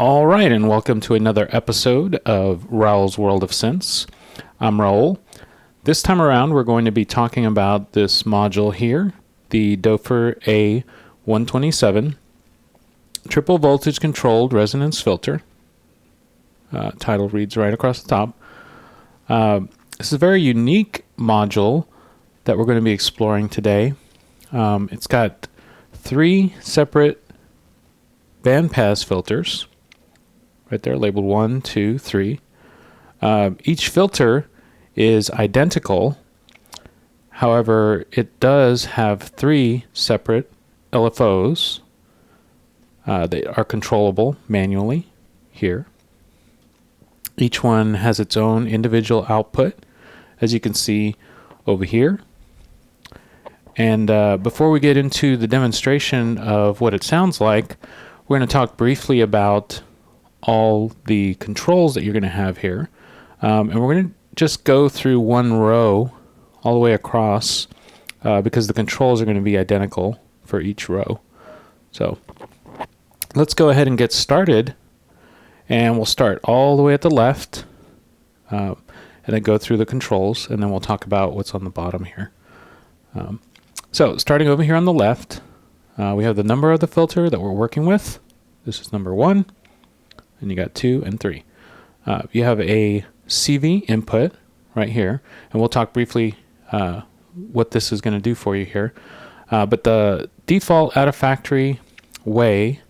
All right, and welcome to another episode of Raul's World of Synths. I'm Raul. This time around, we're going to be talking about this module here, the Doepfer A127 triple voltage controlled resonance filter. Title reads right across the top. This is a very unique module that we're going to be exploring today. It's got three separate bandpass filters. Right there, labeled 1, 2, 3. Each filter is identical. However, it does have three separate LFOs. They are controllable manually here. Each one has its own individual output, as you can see over here. And before we get into the demonstration of what it sounds like, we're going to talk briefly about all the controls that you're going to have here. And we're going to just go through one row all the way across because the controls are going to be identical for each row. So let's go ahead and get started. And we'll start all the way at the left and then go through the controls, and then we'll talk about what's on the bottom here. So starting over here on the left, we have the number of the filter that we're working with. This is number 1. And you got 2 and 3. You have a CV input right here, and we'll talk briefly what this is going to do for you here. But the default out of factory way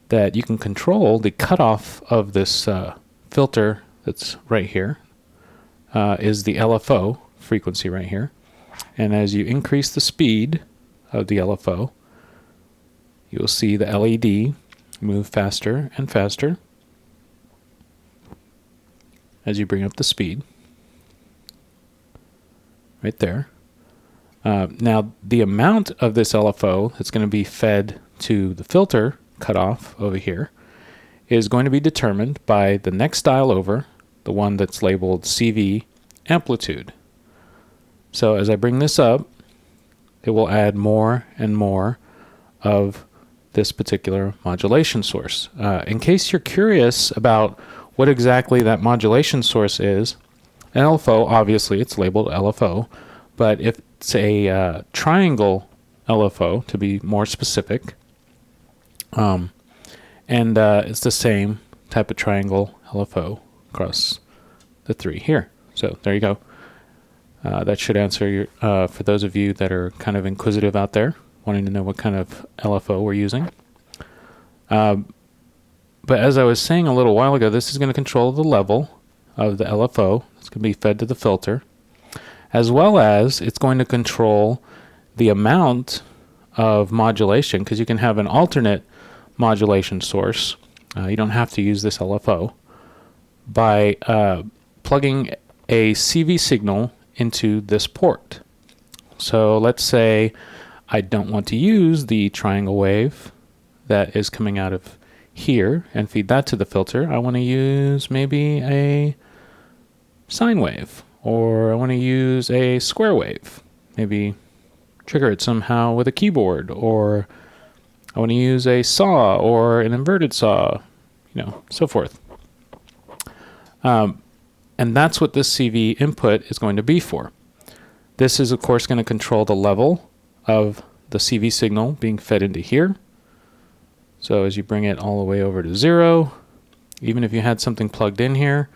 that you can control the cutoff of this filter that's right here is the LFO frequency right here. And as you increase the speed of the LFO, you'll see the LED move faster and faster as you bring up the speed right there. Now the amount of this LFO that's going to be fed to the filter cutoff over here is going to be determined by the next dial over, the one that's labeled CV amplitude. So as I bring this up, it will add more and more of this particular modulation source. In case you're curious about what exactly that modulation source is, an LFO, obviously it's labeled LFO, but if it's a triangle LFO, to be more specific, and it's the same type of triangle LFO across the three here. So there you go. That should answer your, for those of you that are kind of inquisitive out there, wanting to know what kind of LFO we're using. But as I was saying a little while ago, this is going to control the level of the LFO. It's going to be fed to the filter, as well as it's going to control the amount of modulation, because you can have an alternate modulation source. You don't have to use this LFO by plugging a CV signal into this port. So let's say I don't want to use the triangle wave that is coming out of here and feed that to the filter. I want to use maybe a sine wave, or I want to use a square wave, maybe trigger it somehow with a keyboard, or I want to use a saw or an inverted saw, so forth. And that's what this CV input is going to be for. This is of course going to control the level of the CV signal being fed into here. So as you bring it all the way over to 0, even if you had something plugged in here,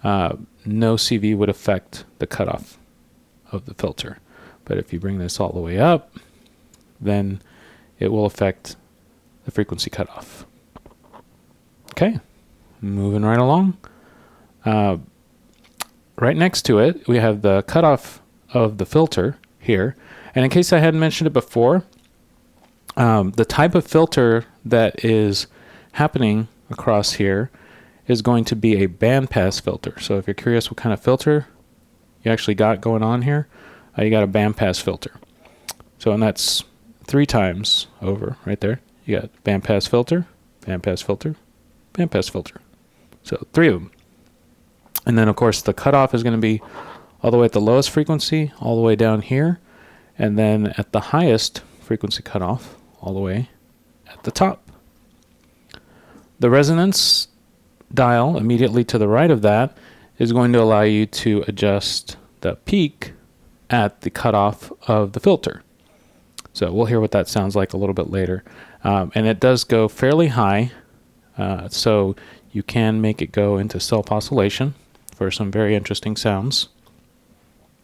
no CV would affect the cutoff of the filter. But if you bring this all the way up, then it will affect the frequency cutoff. Okay, moving right along. Right next to it, we have the cutoff of the filter here. And in case I hadn't mentioned it before, the type of filter that is happening across here is going to be a bandpass filter. So if you're curious what kind of filter you actually got going on here, you got a bandpass filter. So, and that's 3 times over right there. You got bandpass filter, bandpass filter, bandpass filter. So 3 of them. And then of course the cutoff is going to be all the way at the lowest frequency, all the way down here, and then at the highest frequency cutoff, all the way at the top. The resonance dial immediately to the right of that is going to allow you to adjust the peak at the cutoff of the filter. So we'll hear what that sounds like a little bit later. And it does go fairly high, so you can make it go into self-oscillation for some very interesting sounds.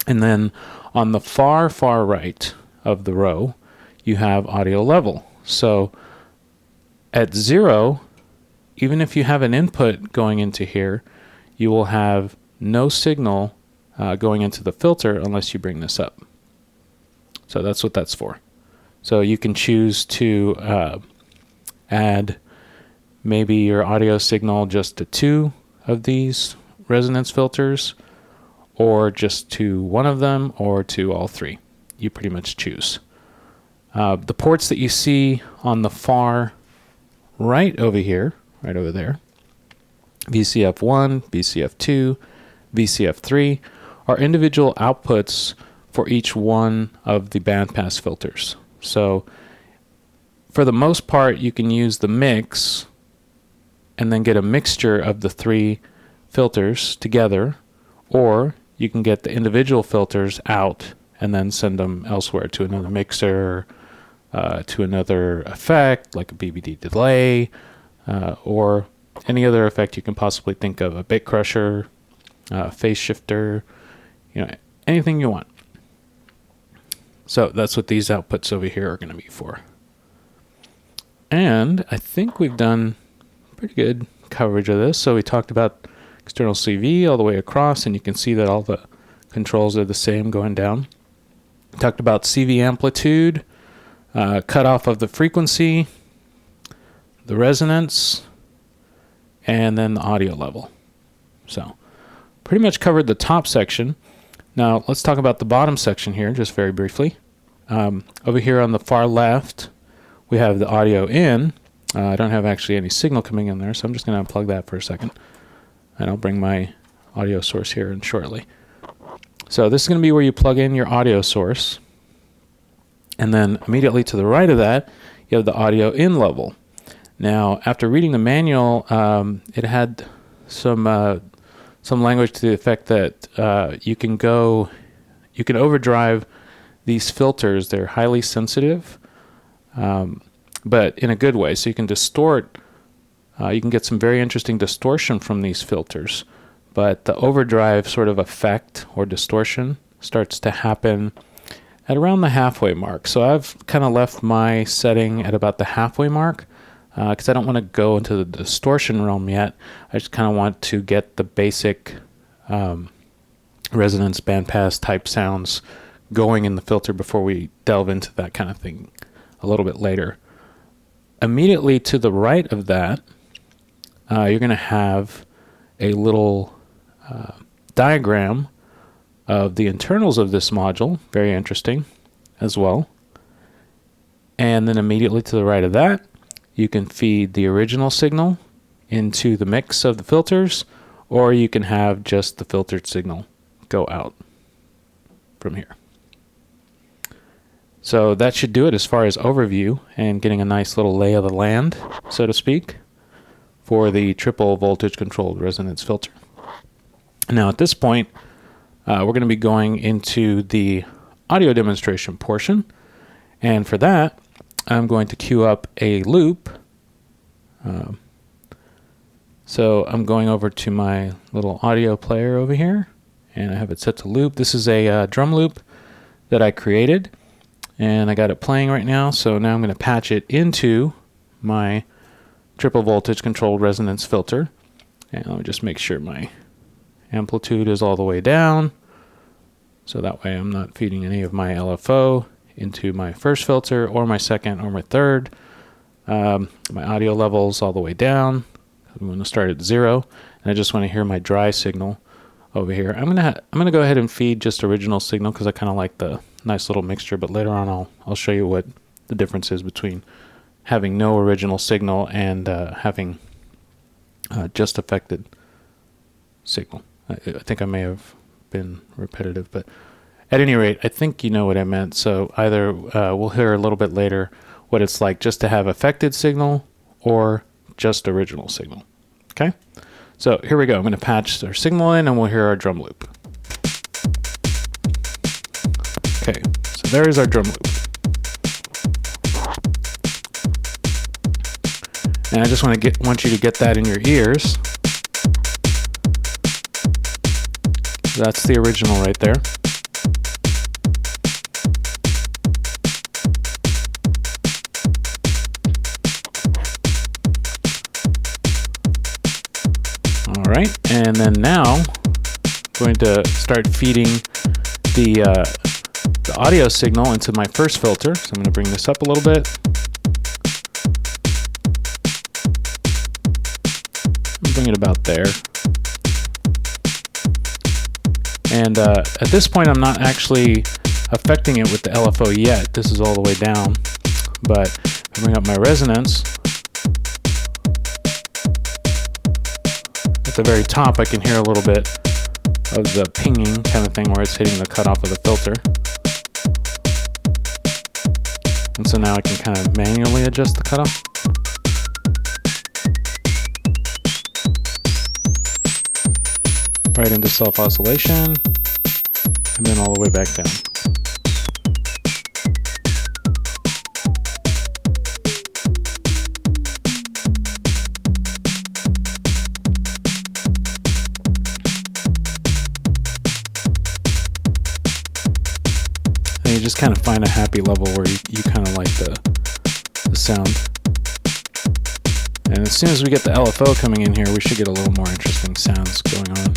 And then on the far right of the row, you have audio level. So at 0, even if you have an input going into here, you will have no signal going into the filter unless you bring this up. So that's what that's for. So you can choose to add maybe your audio signal just to 2 of these resonance filters, or just to 1 of them, or to all 3. You pretty much choose. The ports that you see on the far right over here, right over there, VCF1, VCF2, VCF3, are individual outputs for each one of the bandpass filters. So for the most part, you can use the mix and then get a mixture of the 3 filters together, or you can get the individual filters out and then send them elsewhere to another mixer, to another effect like a BBD delay, or any other effect you can possibly think of, a bit crusher, phase shifter, anything you want. So that's what these outputs over here are going to be for. And I think we've done pretty good coverage of this. So we talked about external CV all the way across, and you can see that all the controls are the same going down. We talked about CV amplitude, cutoff of the frequency, the resonance, and then the audio level. So pretty much covered the top section. Now let's talk about the bottom section here just very briefly. Over here on the far left, we have the audio in. I don't have actually any signal coming in there, so I'm just going to unplug that for a second. And I'll bring my audio source here in shortly. So this is going to be where you plug in your audio source. And then immediately to the right of that, you have the audio in level. Now, after reading the manual, it had some language to the effect that you can overdrive these filters. They're highly sensitive, but in a good way. So you can distort. You can get some very interesting distortion from these filters, but the overdrive sort of effect or distortion starts to happen at around the halfway mark. So I've kind of left my setting at about the halfway mark because I don't want to go into the distortion realm yet. I just kind of want to get the basic resonance bandpass type sounds going in the filter before we delve into that kind of thing a little bit later. Immediately to the right of that, you're going to have a little diagram of the internals of this module. Very interesting as well. And then immediately to the right of that, you can feed the original signal into the mix of the filters, or you can have just the filtered signal go out from here. So that should do it as far as overview and getting a nice little lay of the land, so to speak, for the triple voltage controlled resonance filter. Now at this point, we're going to be going into the audio demonstration portion, and for that I'm going to queue up a loop. So I'm going over to my little audio player over here, and I have it set to loop. This is a drum loop that I created, and I got it playing right now. So now I'm going to patch it into my triple voltage controlled resonance filter, and let me just make sure my amplitude is all the way down, so that way I'm not feeding any of my LFO into my first filter or my second or my third. My audio levels all the way down. I'm going to start at 0, and I just want to hear my dry signal over here. I'm gonna go ahead and feed just original signal because I kind of like the nice little mixture, but later on I'll show you what the difference is between having no original signal and having just affected signal. I think I may have been repetitive, but at any rate, I think you know what I meant. So either we'll hear a little bit later what it's like just to have affected signal or just original signal. Okay, so here we go. I'm going to patch our signal in and we'll hear our drum loop. Okay, so there's our drum loop. And I just want you to get that in your ears. That's the original right there. All right, and then now I'm going to start feeding the audio signal into my first filter. So I'm going to bring this up a little bit. Bring it about there. And at this point, I'm not actually affecting it with the LFO yet. This is all the way down. But if I bring up my resonance, at the very top, I can hear a little bit of the pinging kind of thing where it's hitting the cutoff of the filter. And so now I can kind of manually adjust the cutoff. Right into self-oscillation, and then all the way back down. And you just kind of find a happy level where you kind of like the sound. And as soon as we get the LFO coming in here, we should get a little more interesting sounds going on.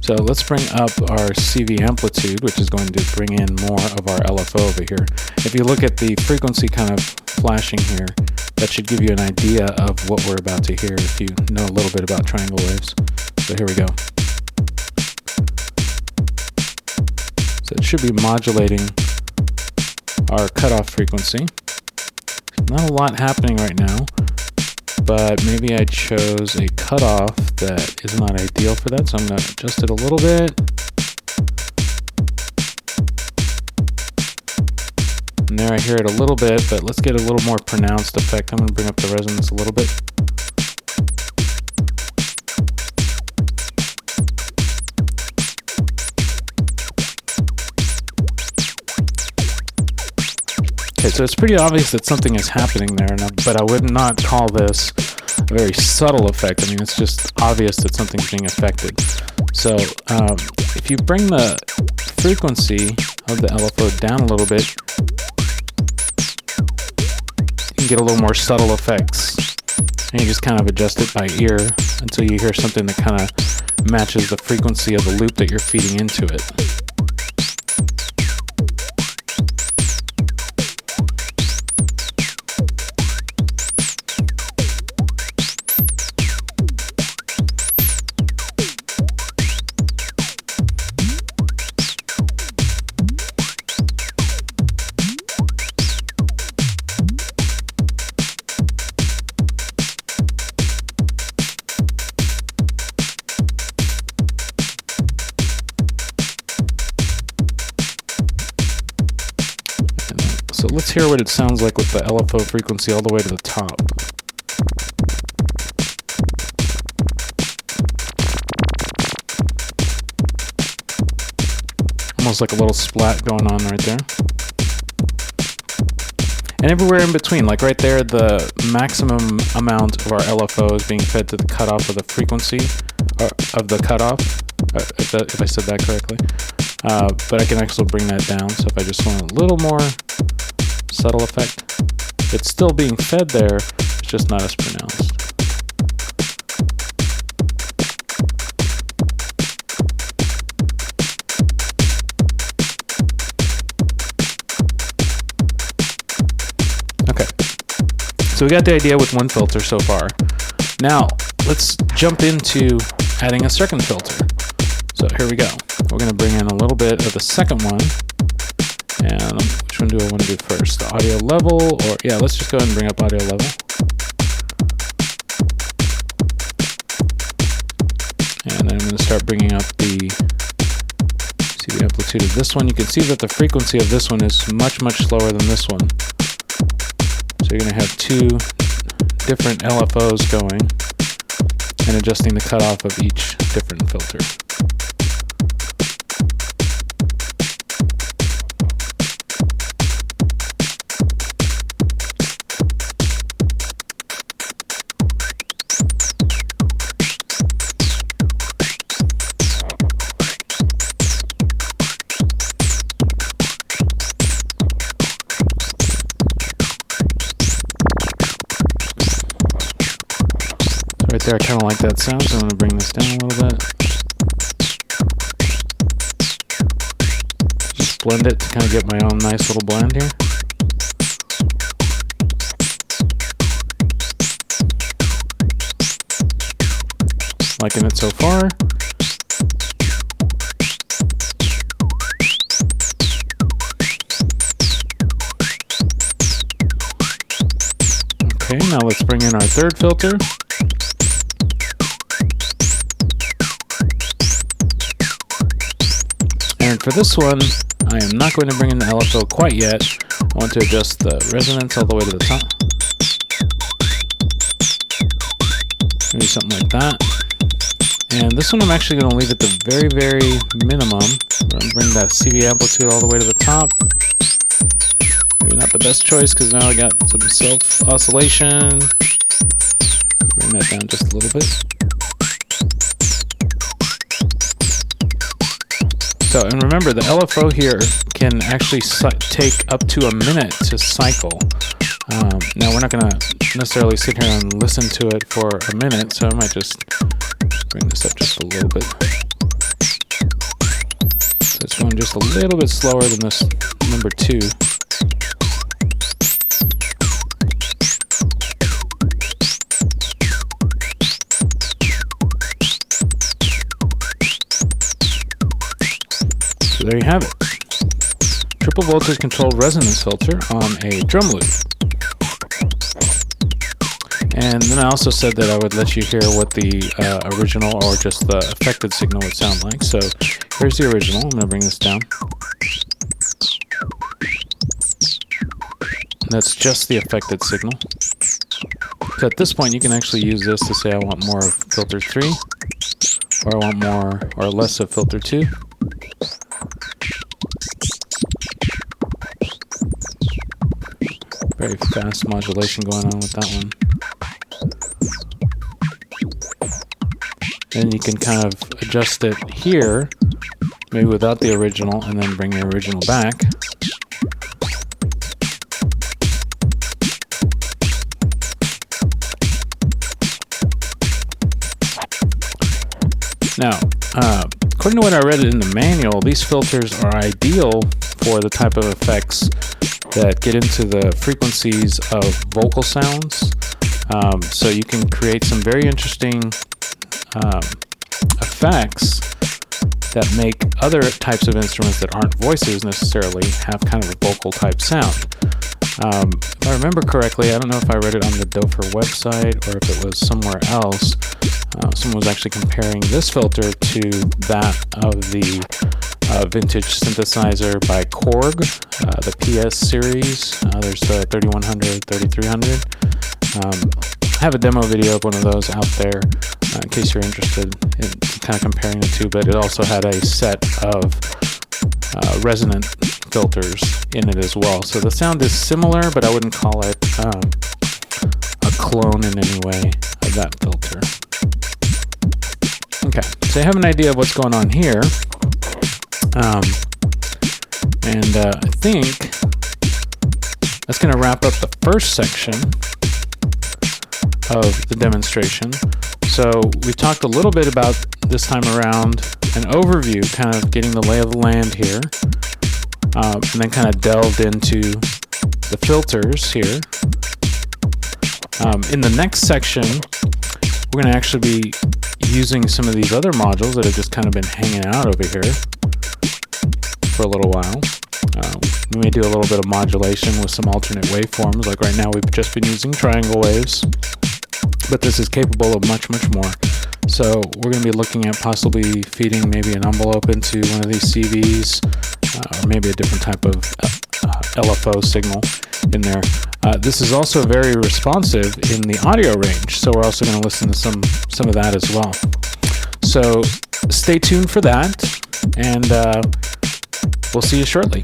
So let's bring up our CV amplitude, which is going to bring in more of our LFO over here. If you look at the frequency kind of flashing here, that should give you an idea of what we're about to hear if you know a little bit about triangle waves. So here we go. So it should be modulating our cutoff frequency. Not a lot happening right now, but maybe I chose a cutoff that is not ideal for that, so I'm going to adjust it a little bit. And there I hear it a little bit, but let's get a little more pronounced effect. I'm going to bring up the resonance a little bit. Okay, so it's pretty obvious that something is happening there, but I would not call this a very subtle effect. I mean, it's just obvious that something's being affected. So if you bring the frequency of the LFO down a little bit, you can get a little more subtle effects. And you just kind of adjust it by ear until you hear something that kind of matches the frequency of the loop that you're feeding into it. So let's hear what it sounds like with the LFO frequency all the way to the top. Almost like a little splat going on right there. And everywhere in between, like right there, the maximum amount of our LFO is being fed to the cutoff of the frequency, of the cutoff, if I said that correctly. But I can actually bring that down, so if I just want a little more subtle effect, it's still being fed there, it's just not as pronounced. Okay, so we got the idea with one filter so far. Now, let's jump into adding a second filter. So here we go. We're going to bring in a little bit of the second one. And which one do I want to do first? The audio level, or yeah, let's just go ahead and bring up audio level. And then I'm going to start bringing up the amplitude of this one. You can see that the frequency of this one is much, much slower than this one. So you're going to have two different LFOs going and adjusting the cutoff of each different filter. Right there, I kind of like that sound, so I'm going to bring this down a little bit. Just blend it to kind of get my own nice little blend here. Liking it so far. Okay, now let's bring in our third filter. And for this one, I am not going to bring in the LFO quite yet. I want to adjust the resonance all the way to the top. Maybe something like that. And this one I'm actually going to leave at the very, very minimum. I'm going to bring that CV amplitude all the way to the top. Maybe not the best choice because now I got some self-oscillation. Bring that down just a little bit. So, and remember, the LFO here can actually take up to a minute to cycle. Now, we're not going to necessarily sit here and listen to it for a minute, so I might just bring this up just a little bit. So it's going just a little bit slower than this number 2. So there you have it. Triple voltage controlled resonance filter on a drum loop. And then I also said that I would let you hear what the original or just the affected signal would sound like. So here's the original. I'm going to bring this down. And that's just the affected signal. So at this point you can actually use this to say I want more of filter 3, or I want more or less of filter 2. Very fast modulation going on with that one. Then you can kind of adjust it here, maybe without the original, and then bring the original back. Now, according to what I read in the manual, these filters are ideal for the type of effects that get into the frequencies of vocal sounds. So you can create some very interesting effects that make other types of instruments that aren't voices necessarily have kind of a vocal type sound. If I remember correctly, I don't know if I read it on the Doepfer website or if it was somewhere else, someone was actually comparing this filter to that of the vintage synthesizer by Korg, the PS series. There's the 3100, 3300. I have a demo video of one of those out there in case you're interested in kind of comparing the two, but it also had a set of resonant filters in it as well. So the sound is similar, but I wouldn't call it a clone in any way of that filter. Okay, so you have an idea of what's going on here. I think that's going to wrap up the first section of the demonstration. So we talked a little bit about this time around an overview, kind of getting the lay of the land here, and then kind of delved into the filters here. In the next section, we're going to actually be using some of these other modules that have just kind of been hanging out over here for a little while. We may do a little bit of modulation with some alternate waveforms. Like right now we've just been using triangle waves, but this is capable of much, much more. So we're going to be looking at possibly feeding maybe an envelope into one of these CVs, or maybe a different type of LFO signal in there. This is also very responsive in the audio range, so we're also going to listen to some of that as well. So stay tuned for that, and we'll see you shortly.